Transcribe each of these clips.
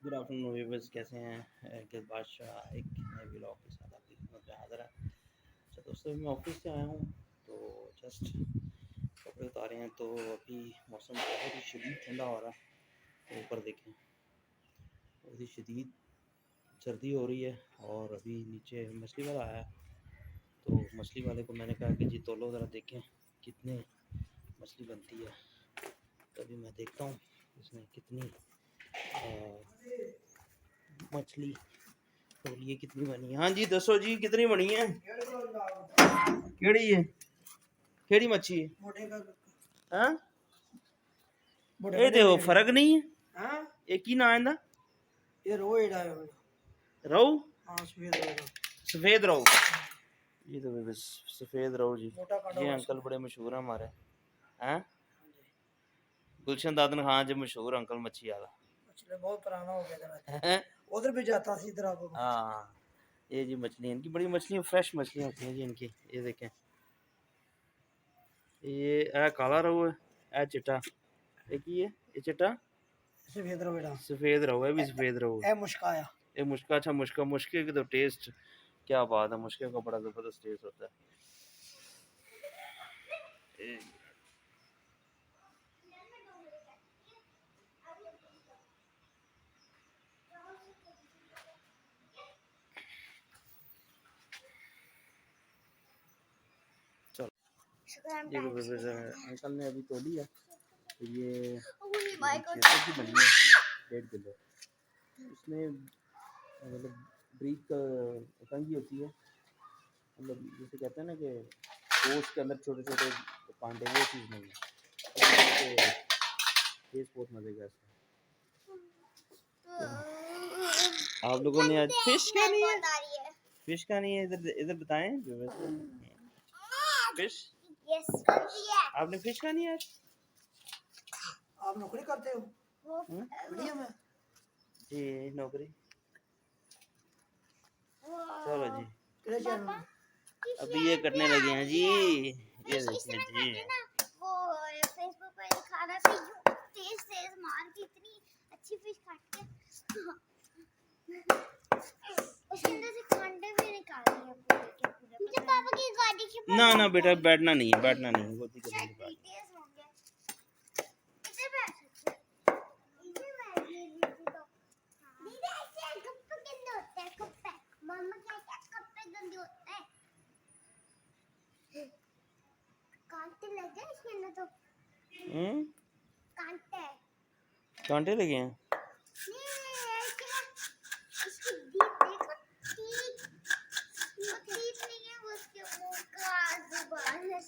Good afternoon viewers, कैसे हैं? किस बादशाह एक नए व्लॉग के साथ आपकी खिदमत में हाज़िर है। अच्छा दोस्तों, मैं ऑफिस से आया हूँ तो जस्ट कपड़े उतारे हैं तो अभी मौसम बहुत ही शदीद ठंडा हो रहा है। तो ऊपर देखें, बहुत ही शदीद सर्दी हो रही है और अभी नीचे मछली वाला आया है। तो मछली वाले को मैंने कहा कि जी तोलो ज़रा देखें कितने मछली बनती है। तो अभी मैं देखता हूँ इसने कितनी मछली तोलिए कितनी बनी है। हाँ जी दसो जी, कितनी बनी है? केड़ी है? केड़ी मच्छी है? हाँ, ये देखो फर्क नहीं है। हाँ, एक ही ना आंदा ये रो एड़ा है रहू। हाँ, सफेद रहू। ये तो बस सफेद रहू जी। ये अंकल बड़े मशहूर है हमारे। हैं गुलशन दादन खान जो मशहूर अंकल मच्छी वाला। बहुत पुराना हो गया उधर भी जाता सी इधर आपको। हाँ, ये जी मछली, इनकी बड़ी मछलियाँ, फ्रेश मछलियाँ होती हैं जी इनकी। ये देखें, ये काला रहू है, ए चिट्टा। एक ही है ये चिट्टा सफेद रहू। बेटा सफेद रहू है, भी सफेद रहू है। मुश्काया ये मुश्का। अच्छा मुश्का, मुश्के की तो टेस्ट क्या बात है, मुश्के का बड़ा ज़बरदस्त टेस्ट होता है। चलो ये अंकल ने अभी तोली है तो ये 600 की बनी है, 1.5 किलो। इसमें मतलब ब्रीक कंगी होती है, मतलब जैसे कहते हैं ना कि पोस्ट के अंदर छोटे छोटे कांटे, वो चीज़ नहीं है। टेस्ट बहुत मज़े का है। आप लोगों ने आज फिश का नहीं है? फिश का नहीं है? इधर इधर बताएं फिश। यस, आपने फिश का नहीं है आज? आप नौकरी करते हो? बढ़िया में जी नौकरी। चलो जी, अभी ये करने लगे हैं जी। ये देखिए जी, वो फेसबुक पे दिखा रहा था, तेज तेज मार के इतनी अच्छी फिश काट के उसके अंदर से कांटे भी निकाल दिए पूरे। मुझे पापा की गाड़ी के पास ना ना बेटा, बैठना नहीं है, बैठना नहीं है, वो तेज होंगे। इधर बैठ सकते हैं, इधर बैठ लीजिए तो। दीदी ऐसे कप्पे गंदे होते हैं, कप्पे मम्मा कहते हैं कप्पे गंदे होते हैं। कांटे लगे इसके अंदर तो। कांटे कांटे लगे हैं। इसकी डीप देखो, ठीक वो डीप नहीं है, वो उसके मुंह का जुबान है।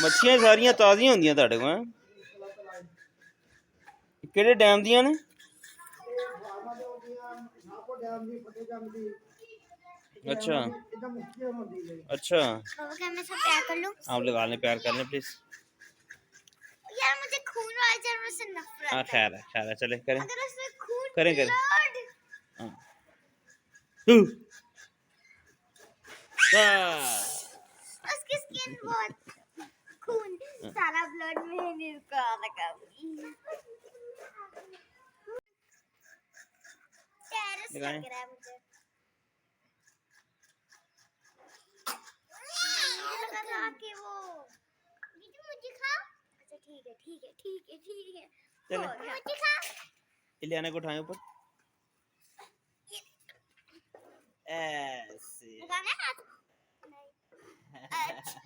मच्छियां सारियां ताज़ियां होंदियां तुहाडे कोल? किहड़े डैम दियां ने? अच्छा अच्छा, आप लगा लें, प्यार कर लें प्लीज। यार मुझे खून वाले जानवर से नफरत है। हाँ खैर है, चले करें। अगर उसमें खून करें करें। उसकी स्किन बहुत खून, सारा ब्लड में निकल लगा। टेरस लग रहा है मुझे। लगा के वो मुझे खा। अच्छा ठीक है मुझे खा। इलियाना को उठाएं ऊपर ऐसे। लगाना है हाथ? नहीं। अच्छा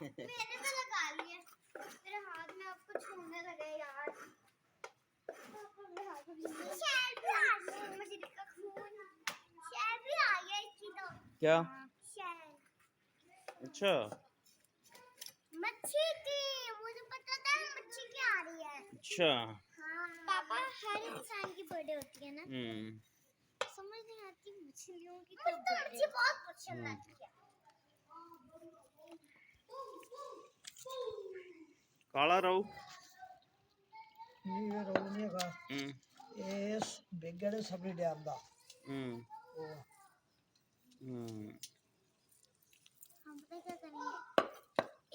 मैंने तो लगा लिया, मेरे हाथ में आपको छूने लगे यार। शहर भी आ गया, मछली का खून शहर भी आ गया इसकी तो। क्या शहर? अच्छा मच्छी की, मुझे पता था मच्छी की आ रही है। अच्छा हाँ पापा, हर इंसान की बर्थडे होती है ना, समझ नहीं आती मछलियों की। मुझे तो मच्छी बहुत पसंद आती है। काला रहू नहीं, रहू नहीं का इस बिगड़े सभी डैम दा। हम पता क्या करेंगे,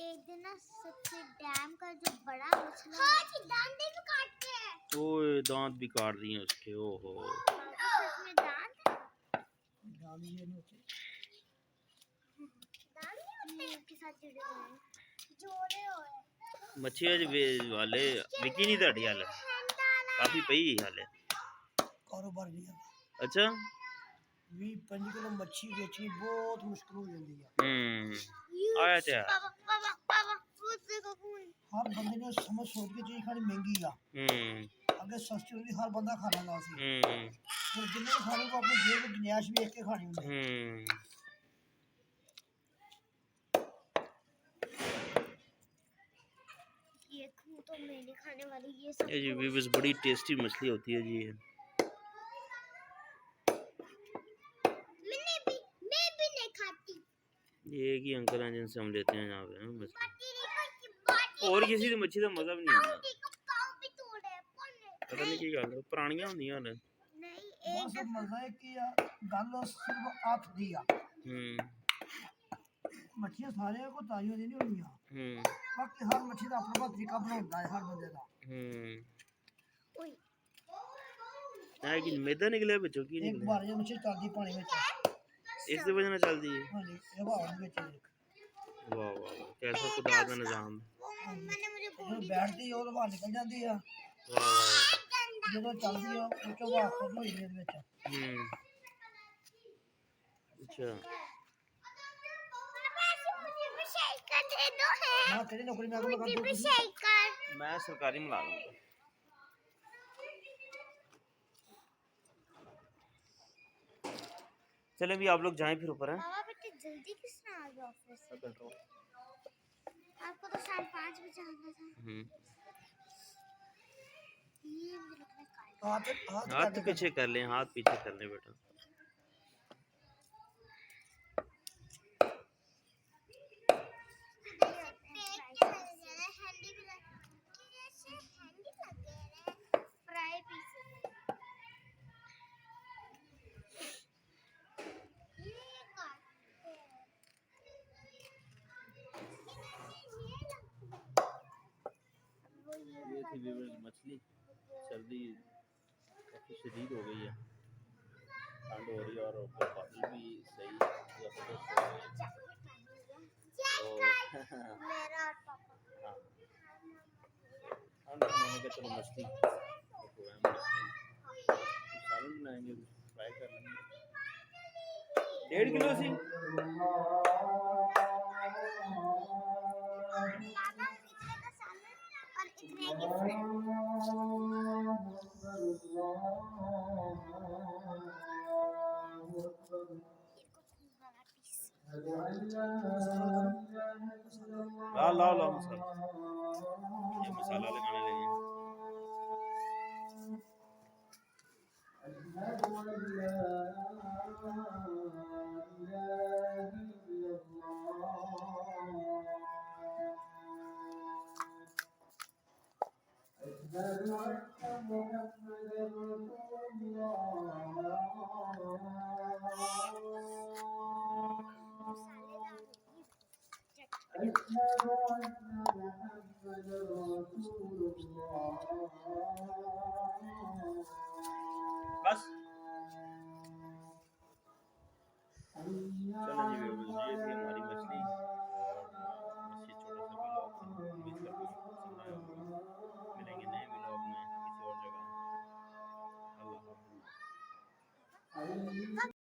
एक दिन ना सबसे डैम का जो बड़ा मछली, हाँ जी डैम दे तो काट के ओए दांत भी काट दिए उसके। ओहो उसमें दांत ये नहीं होते। दांत नहीं होते के साथ जुड़े हुए हैं, जोड़े हुए मच्छी अज वाले विकी नहीं ताड़ी हाल काफी पई हाले कारोबार नहीं है। अच्छा 20-25 किलो मच्छी बेचनी बहुत मुश्किल हो जाती है। आया ते है। हर बंदे ने समझ सोच के चीज खानी महंगी आ। अगर सस्ती होती हर बंदा खा लेंदा सी। तो जिन्हें खाने को अपनी जेब में गुंजाइश भी देख के खानी होती है। ये तो मैं नहीं खाने वाली ये सब। ये भी बस बड़ी टेस्टी मछली होती है जी। मैं भी नहीं खाती। ये एक ही अंकल हैं जिनसे हम लेते हैं यहाँ पे मछली। और किसी की मच्छी का मजा भी नहीं आता। पता नहीं की गल पुरानियां होंदियां ने नहीं बस मजा है कि गल सिर्फ हाथ दी आ। मच्छियां सारे को ताजियां नहीं होंदियां। बाकी हर मच्छी का अपना तरीका बनाउंदा है हर बंदे दा। ओए है कि मैदा निकले बच्चों की एक निकले बार जो मच्छी चलदी पानी में इस दी वजह से चलदी है। हां जी ये हवा में देख वाह वाह कैसा खुदा का निजाम मैंने मुझे जो बैठती है वो बाहर निकल जाती है। वाह वाह जो चलदी है वो तो बाहर खत्म हो जाती है विच। अच्छा हां तेरी नौकरी में आगे लगा दो। मैं सरकारी मुलाजिम हूं। चले भी आप लोग जाएं फिर ऊपर हैं। बाबा बेटे जल्दी किस तरह आ गए ऑफिस से? आपको तो 5:30 बजे आना था। ये मुझे लग रहा है हाथ पीछे कर लें हाथ पीछे कर लें बेटा। ये थी व्यूअर्स मछली। सर्दी काफ़ी शदीद हो गई है ठंड हो रही है और बादल भी सही ज़बरदस्त हो रहे हैं। हाँ हम मैंने कहा चलो मछली सालन बनाएंगे फ्राई कर लेंगे 1.5 किलो सी। हाँ लाओ लाओ मसाला ये मसाला लगाने लगे। बस चलो जी ये थी हमारी मछली और मछली छोटा सा व्लॉग था। उम्मीद करता हूँ आपको पसंद आया होगा। मिलेंगे नए व्लॉग में किसी और जगह। अल्लाह हाफ़िज़।